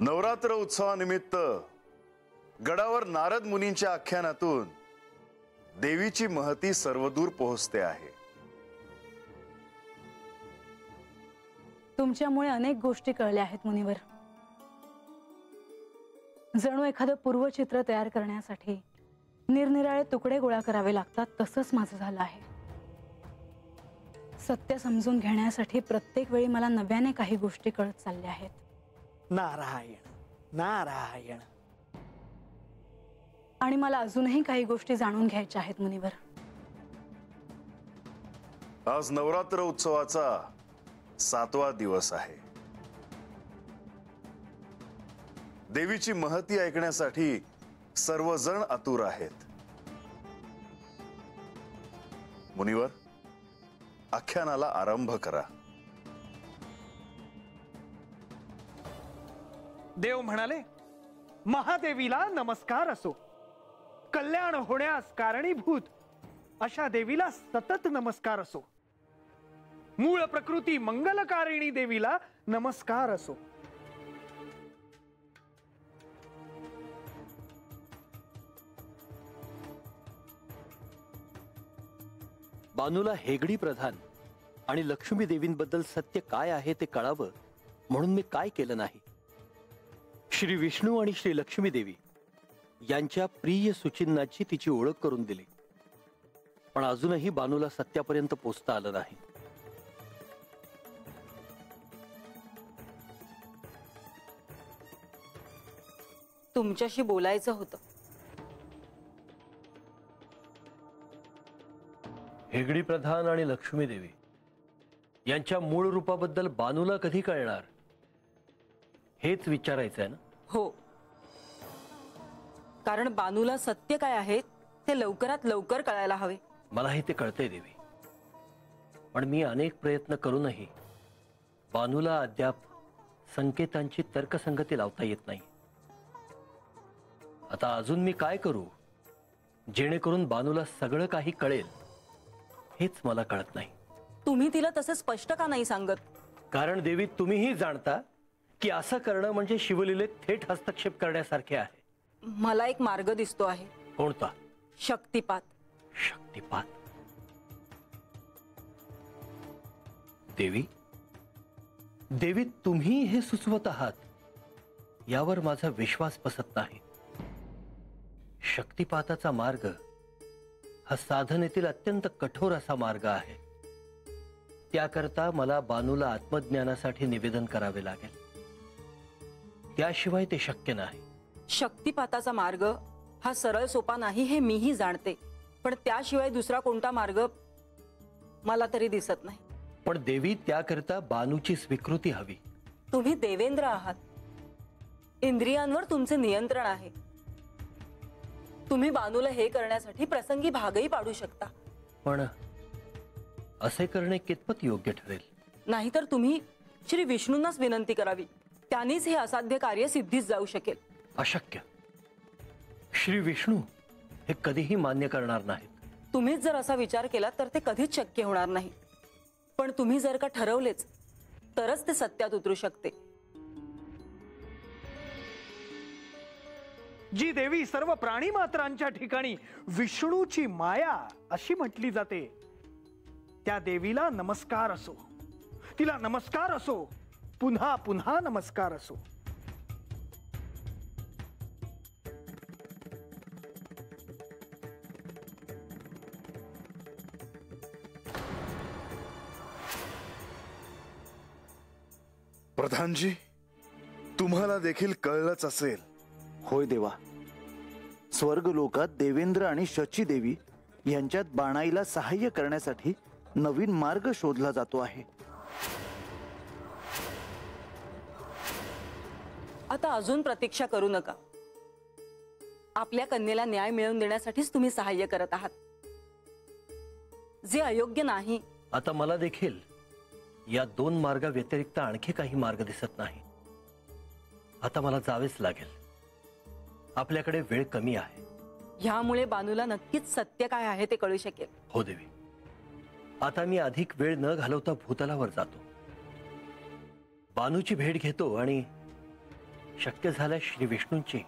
नवरात्र उत्सवानिमित्त गडावर नारद मुनींच्या आख्यानातून देवीची महती सर्वदूर पोहोचते आहे। तुमच्यामुळे अनेक गोष्टी कळल्या आहेत मुनिवर। जणू एखादं पूर्वचित्र तयार करण्यासाठी निरनिराळे तुकडे गोळा करावे लागतात तसंच माझं झालं आहे। सत्य समजून घेण्यासाठी प्रत्येक वेळी मला नव्याने काही गोष्टी कळत चालल्या आहेत। नारायण नारायण। आणि मला अजूनही काही गोष्टी जाणून घ्यायच्या आहेत मुनिवर। आज नवरात्र उत्सवाचा 7वा दिवस आहे। देवीची महती ऐकण्यासाठी सर्वजण आतुर आहेत। मुनिवर, आख्यानाला आरंभ करा। देव म्हणाले, महादेवीला नमस्कार असो। कल्याण होण्यास कारणीभूत अशा देवीला सतत नमस्कार असो। मूळ प्रकृती मंगलकारिणी देवीला नमस्कार असो। बानूला हेगडी प्रधान आणि लक्ष्मी देवींबद्दल सत्य काय आहे ते कळावं म्हणून मी काय केलं नाही। श्री विष्णू आणि श्री लक्ष्मी देवी यांच्या प्रिय सुचिन्हाची तिची ओळख करून दिली, पण अजूनही बानूला सत्यापर्यंत पोहोचता आलं नाही। तुमच्याशी बोलायचं होतं। हेगडी प्रधान आणि लक्ष्मी देवी यांच्या मूळ रूपाबद्दल बानूला कधी कळणार हेच विचारायचं आहे ना? हो, कारण बानूला सत्य काय आहे ते लवकरात लवकर कळायला हवे। मलाही ते कळतंय देवी, पण मी अनेक प्रयत्न करूनही बानूला अद्याप संकेतांची तर्कसंगती लावता येत नाही। आता अजून मी काय करू जेणेकरून बानूला सगळं काही कळेल हेच मला कळत नाही। तुम्ही तिला तसं स्पष्ट का नाही सांगत? कारण देवी, तुम्हीही जाणता की असं करणं म्हणजे शिवलीलेत थेट हस्तक्षेप करण्यासारखे आहे। मला एक मार्ग दिसतो आहे। कोणता? शक्तिपात। शक्तिपात? देवी, देवी तुम्ही हे सुचवत आहात यावर माझा विश्वास बसत नाही। शक्तिपाताचा मार्ग हा साधनेतील अत्यंत कठोर असा मार्ग आहे। त्याकरता मला बानूला आत्मज्ञानासाठी निवेदन करावे लागेल, त्याशिवाय ते शक्य नाही। शक्तिपाताचा मार्ग हा सरळ सोपा नाही हे मीही जाणते, पण त्याशिवाय दुसरा कोणता मार्ग मला तरी दिसत नाही। पण देवी, त्याकरता बानूची स्वीकृती हवी। तुम्ही देवेंद्र आहात, इंद्रियांवर तुमचे नियंत्रण आहे। तुम्ही बानूला हे करण्यासाठी प्रसंगी भागही पाडू शकता। पण असे करणे कितपत योग्य ठरेल? नाहीतर तुम्ही श्री विष्णूंनाच विनंती करावी, त्यांनीच हे असाध्य कार्य सिद्धीस जाऊ शकेल। अशक्य। श्री विष्णू हे कधीही मान्य करणार नाहीत। तुम्हीच जर असा विचार केला तर ते कधीच शक्य होणार नाही, पण तुम्ही जर का ठरवलेच तरच ते सत्यात उतरू शकते। जी देवी सर्व प्राणी मात्रांच्या ठिकाणी विष्णूची माया अशी म्हटली जाते, त्या देवीला नमस्कार असो। तिला नमस्कार असो, पुन्हा पुन्हा नमस्कार असो। प्रधानजी, तुम्हाला देखील कळलंच असेल। होय देवा, स्वर्गलोकात देवेंद्र आणि शची देवी यांच्यात बाणाईला सहाय्य करण्यासाठी नवीन मार्ग शोधला जातो आहे। आता अजून प्रतीक्षा करू नका। आपल्या कन्येला न्याय मिळवून देण्यासाठीच तुम्ही सहाय्य करत आहात, जे अयोग्य नाही। आता मला देखील या 2 मार्गा व्यतिरिक्त आणखी काही मार्ग दिसत नाही। आता मला जावेच लागेल। आपल्याकडे वेळ कमी आहे। ह्यामुळे बानूला नक्कीच सत्य काय आहे ते कळू शकेल। हो देवी, आता मी अधिक वेळ न घालवता भूतलावर जातो, बानूची भेट घेतो आणि शक्य झाल्या श्री विष्णूंची.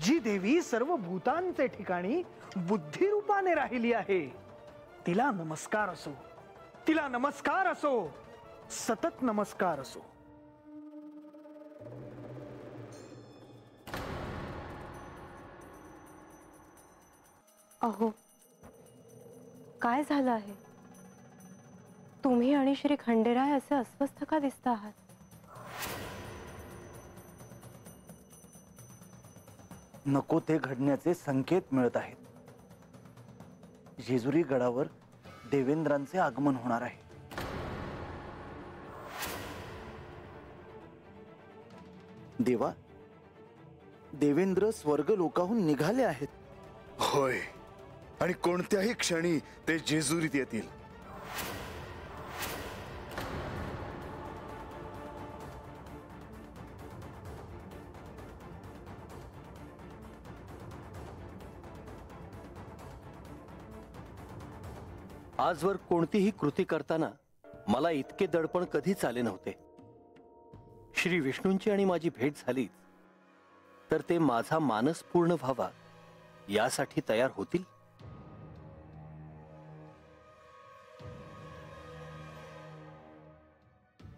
जी देवी सर्व भूतांचे ठिकाणी बुद्धी रूपाने राहिली आहे, तिला नमस्कार असो, तिला नमस्कार असो, सतत नमस्कार असो. अहो, काय झालं आहे? तुम्ही आणि श्री खंडेराय असे अस्वस्थ का दिसता आहात? नको ते घडण्याचे संकेत मिळत आहेत. जेजुरी गडावर देवेंद्रांचे आगमन होणार आहे. देवा, देवेंद्र स्वर्गलोकाहून निघाले आहेत. होय, आणि कोणत्याही क्षणी ते जेजुरीत येतील. आजवर कोणतीही कृती करताना मला इतके दडपण कधीच आले नव्हते. श्री विष्णूंची आणि माझी भेट झाली तर ते माझा मानस पूर्ण व्हावा यासाठी तयार होतील.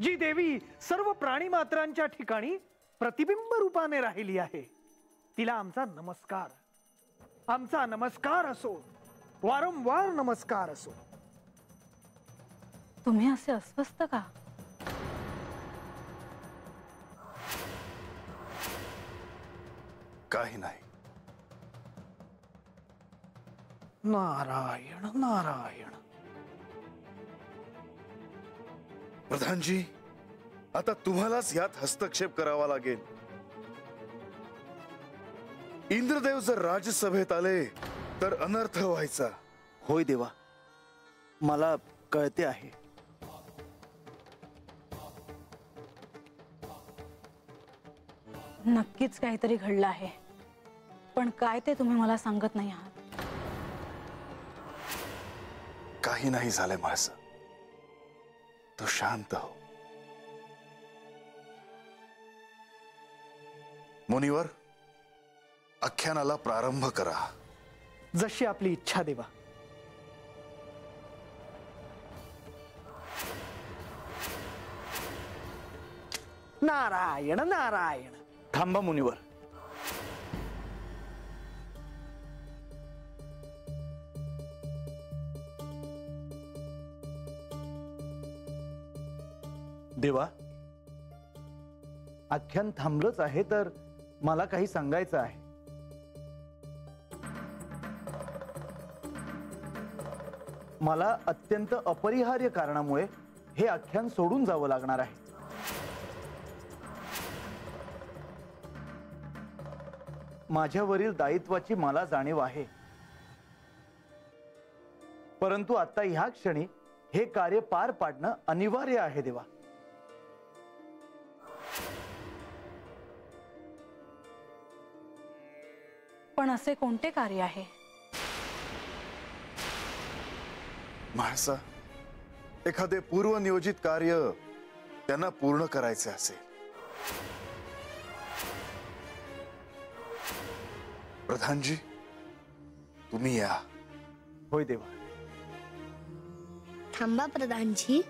जी देवी सर्व प्राणी मात्रांच्या ठिकाणी प्रतिबिंब रूपाने राहिली आहे, तिला आमचा नमस्कार, आमचा नमस्कार असो, वारंवार नमस्कार असो. तुम्ही असे अस्वस्थ का? काही नाही. नारायण नारायण. प्रधानजी, आता तुम्हालाच यात हस्तक्षेप करावा लागेल. इंद्रदेव जर राजसभेत आले तर अनर्थ व्हायचा. होय देवा, मला कळते आहे. नक्कीच काहीतरी घडलं आहे, पण काय ते तुम्ही मला सांगत नाही आहात. काही नाही झालंय म्हाळसा, तू शांत हो. मुनिवर, आख्यानाला प्रारंभ करा. जशी आपली इच्छा देवा. नारायण नारायण. थांबा मुनिवर. देवा, आख्यान थांबलंच आहे तर मला काही सांगायचं आहे. मला अत्यंत अपरिहार्य कारणामुळे हे आख्यान सोडून जावं लागणार आहे. माझ्यावरील दायित्वाची मला जाणीव आहे, परंतु आता ह्या क्षणी हे कार्य पार पाडणं अनिवार्य आहे देवा. पण असे कोणते कार्य आहे? म्हाळसा, एखादे पूर्वनियोजित कार्य त्यांना पूर्ण करायचे असेल. प्रधानजी, तुम्ही या. होय देवा. थांबा प्रधानजी.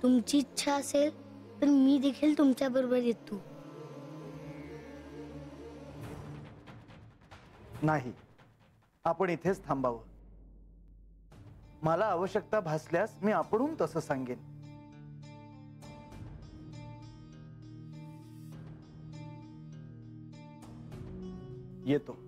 तुमची इच्छा असेल तर मी देखील तुमच्या बरोबर येतो. नाही, आपण इथेच थांबावं. मला आवश्यकता भासल्यास मी आपणहून तसं सांगेन. येतो.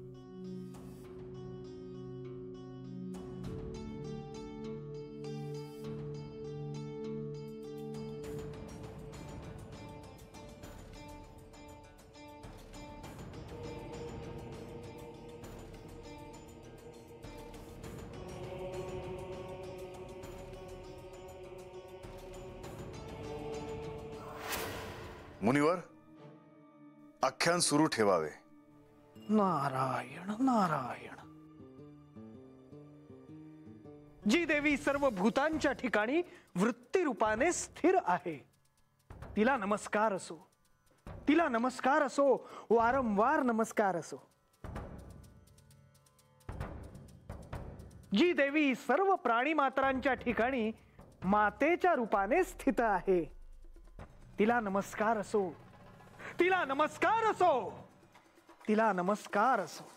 मुनिवर, आख्यान सुरू ठेवावे. नारायण नारायण. जी देवी सर्व भूतांच्या ठिकाणी वृत्ती रूपाने स्थिर आहे, तिला नमस्कार असो, तिला नमस्कार असो, वारंवार नमस्कार असो. जी देवी सर्व प्राणी मात्रांच्या ठिकाणी मातेच्या रूपाने स्थित आहे, तिला नमस्कार असो, तिला नमस्कार असो, तिला नमस्कार असो.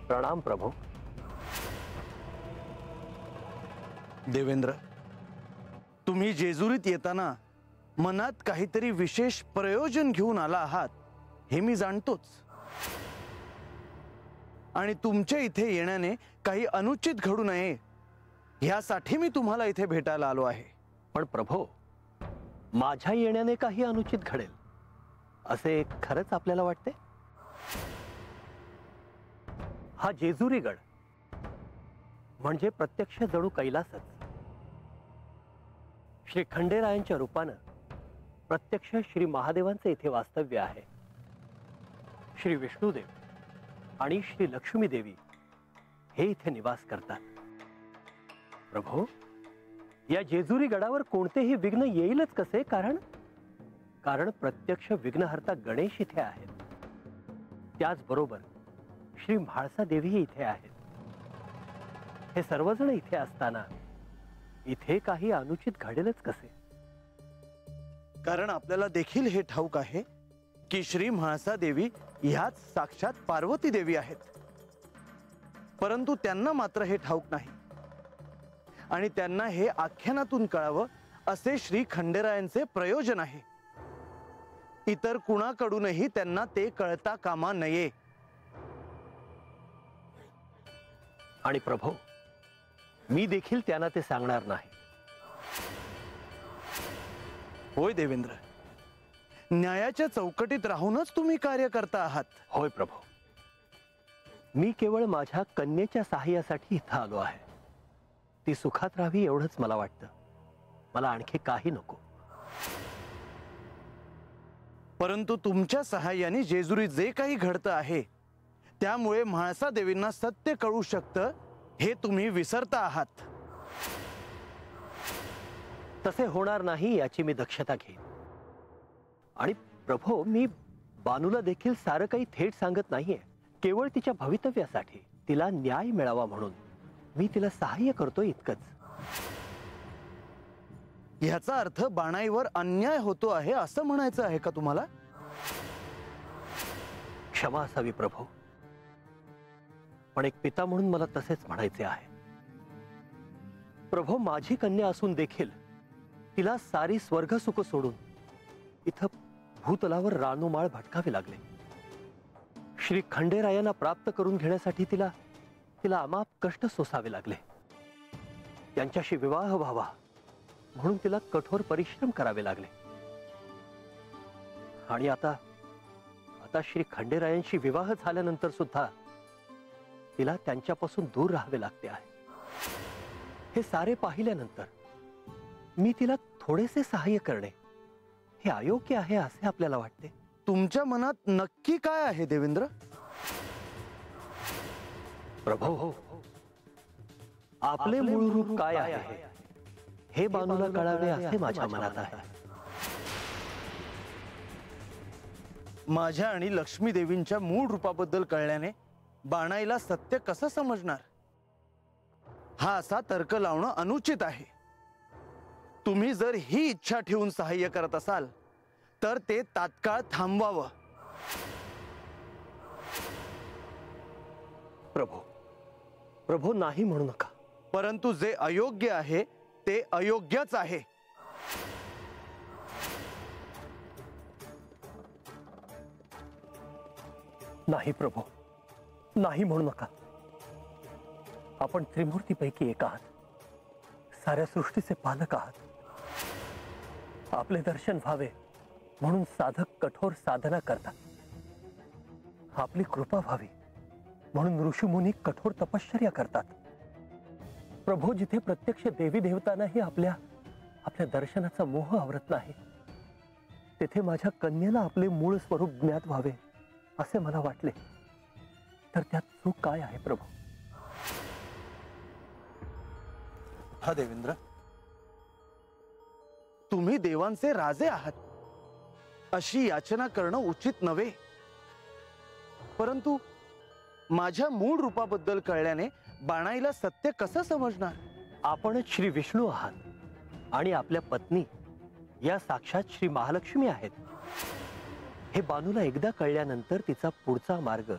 प्रणाम प्रभू. देवेंद्र, तुम्ही जेजुरीत येताना मनात काहीतरी विशेष प्रयोजन घेऊन आला आहात हे मी जाणतोच. आणि तुमच्या इथे येण्याने काही अनुचित घडू नये यासाठी मी तुम्हाला इथे भेटायला आलो आहे. पण प्रभो, माझ्या येण्याने काही अनुचित घडेल असे खरंच आपल्याला वाटते? हा जेजुरी गड म्हणजे प्रत्यक्ष जणू कैलासच. श्री खंडेरायांच्या रूपानं प्रत्यक्ष श्री महादेवांचे इथे वास्तव्य आहे. श्री विष्णुदेव आणि श्री लक्ष्मी देवी हे इथे निवास करतात. प्रभो, या जेजुरी गडावर कोणतेही विघ्न येईलच कसे? कारण प्रत्यक्ष विघ्नहर्ता गणेश इथे आहेत. त्याचबरोबर श्री म्हाळसा देवी इथे आहेत. हे सर्वजण इथे असताना इथे काही अनुचित घडेलच कसे? कारण आपल्याला देखील हे ठाऊक आहे की श्री म्हाळसा देवी ह्याच साक्षात पार्वती देवी आहेत. परंतु त्यांना मात्र हे ठाऊक नाही आणि त्यांना हे आख्यानातून कळावं असे श्री खंडेरायांचे प्रयोजन आहे. इतर कुणाकडूनही त्यांना ते कळता कामा नये. आणि प्रभो, मी देखील त्यांना ते सांगणार नाही. होय देवेंद्र, न्यायाच्या चौकटीत राहूनच तुम्ही कार्य करता आहात. होय प्रभो, मी केवळ माझ्या कन्येच्या सहाय्यासाठी इथं आलो आहे. ती सुखात राहावी एवढंच मला वाटतं. मला आणखी काही नको. परंतु तुमच्या सहाय्याने जेजुरी जे काही घडतं आहे त्यामुळे म्हाळसा देवींना सत्य कळू शकतं हे तुम्ही विसरता आहात. तसे होणार नाही याची मी दक्षता घेईन. आणि प्रभो, मी बानूला देखील सारं काही थेट सांगत नाहीये. केवळ तिच्या भवितव्यासाठी, तिला न्याय मिळावा म्हणून मी तिला सहाय्य करतो इतकंच. ह्याचा अर्थ बाणाईवर अन्याय होतो आहे असं म्हणायचं आहे का तुम्हाला? क्षमा असावी प्रभो, पण एक पिता म्हणून मला तसेच म्हणायचे आहे. प्रभो, माझी कन्या असून देखील तिला सारी स्वर्ग सुख सोडून इथं भूतलावर रानोमाळ भटकावे लागले. श्री खंडेरायांना प्राप्त करून घेण्यासाठी तिला अमाप कष्ट सोसावे लागले. त्यांच्याशी विवाह व्हावा म्हणून तिला कठोर परिश्रम करावे लागले. आणि आता श्री खंडेरायांशी विवाह झाल्यानंतर सुद्धा तिला त्यांच्यापासून दूर राहावे लागते आहे. हे सारे पाहिल्यानंतर मी तिला थोडेसे सहाय्य करणे हे अयोग्य आहे असे आपल्याला वाटते. तुमच्या मनात नक्की काय आहे देवेंद्र? प्रभो, आपले मूळ रूप काय आहे हे बानूला कळावे असे माझ्या मनात आहे. माझ्या आणि लक्ष्मी देवींच्या मूळ रूपाबद्दल कळल्याने बाणाईला सत्य कसं समजणार? हा असा तर्क लावणं अनुचित आहे. तुम्ही जर ही इच्छा ठेवून सहाय्य करत असाल तर ते तात्काळ थांबवावं. प्रभो, प्रभो, नाही म्हणू नका. परंतु जे अयोग्य आहे ते अयोग्यच आहे. नाही प्रभो, नाही म्हणू नका. आपण त्रिमूर्तीपैकी एक आहात, साऱ्या सृष्टीचे पालक आहात. आपले दर्शन व्हावे म्हणून साधक कठोर साधना करतात. आपली कृपा व्हावी म्हणून ऋषीमुनी कठोर तपश्चर्या करतात. प्रभो, जिथे प्रत्यक्ष देवी देवतांनाही आपल्या दर्शनाचा मोह आवरत नाही, तिथे माझ्या कन्येला आपले मूळ स्वरूप ज्ञात व्हावे असे मला वाटले, तर त्यात चूक काय आहे प्रभू? हा देवेंद्र, तुम्ही देवांचे राजे आहात अशी याचना करणं उचित नव्हे. परंतु माझ्या मूळ रूपाबद्दल कळल्याने बाणाईला सत्य कसं समजणार? आपणच श्री विष्णू आहात आणि आपल्या पत्नी या साक्षात श्री महालक्ष्मी आहेत. हे बानूला एकदा कळल्यानंतर तिचा पुढचा मार्ग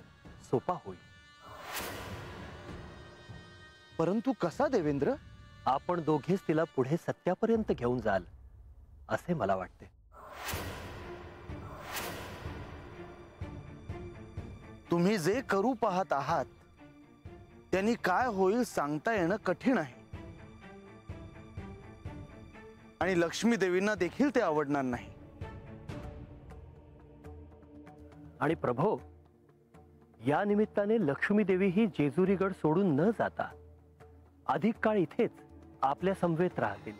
सोपा होईल. परंतु कसा देवेंद्र? आपण दोघेच तिला पुढे सत्यापर्यंत घेऊन जाल असे मला वाटते. तुम्ही जे करू पाहत आहात त्यांनी काय होईल सांगता येणं कठीण आहे. आणि लक्ष्मी देवींना देखील ते आवडणार नाही. आणि प्रभो, या निमित्ताने लक्ष्मी देवी ही जेजुरीगड सोडून न जाता अधिक काळ इथेच आपल्या समवेत राहतील.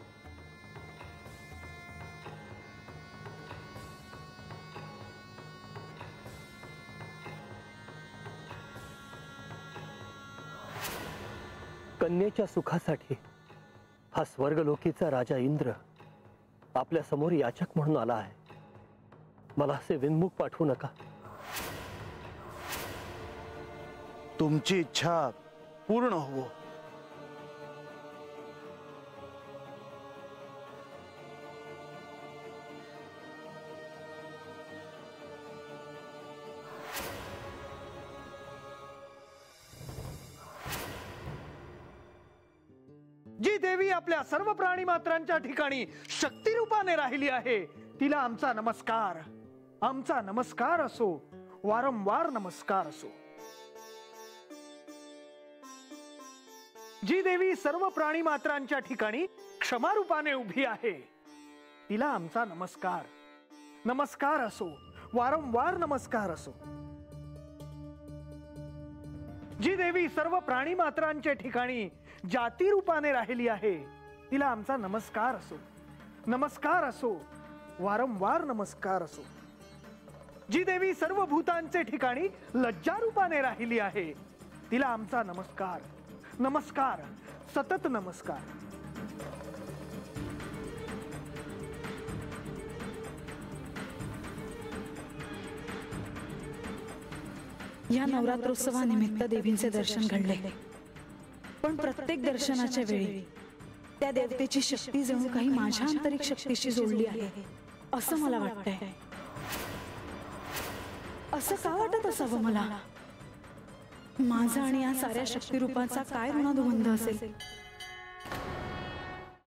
कन्येच्या सुखासाठी हा स्वर्गलोकीचा राजा इंद्र आपल्या समोर याचक म्हणून आला आहे. मला असे विनमुख पाठवू नका. तुमची इच्छा पूर्ण हो. जी देवी आपल्या सर्व प्राणी मात्रांच्या ठिकाणी शक्ती रूपाने राहिली आहे, तिला आमचा नमस्कार, आमचा नमस्कार असो, वारंवार नमस्कार असो. जी देवी सर्व प्राणी मात्रांच्या ठिकाणी क्षमा रूपाने उभी आहे, तिला आमचा नमस्कार, नमस्कार असो, वारंवार नमस्कार असो. जी देवी सर्व प्राणी मात्रांच्या ठिकाणी जाती रूपाने राहिली आहे, तिला आमचा नमस्कार असो, नमस्कार असो, वारंवार नमस्कार असो. जी देवी सर्व भूतांचे ठिकाणी लज्जा रूपाने राहिली आहे, तिला आमचा नमस्कार, नमस्कार, सतत नमस्कार. या नवरात्रोत्सवानिमित्त देवींचे दर्शन घडले, पण प्रत्येक दर्शनाच्या वेळी त्या देवतेची शक्ती जणू काही माझ्या आंतरिक शक्तीशी जोडली आहे असं मला वाटतंय. असं का वाटत असावं मला? माझा आणि या साऱ्या शक्तिरूपांचा काय ऋणानुबंध असेल?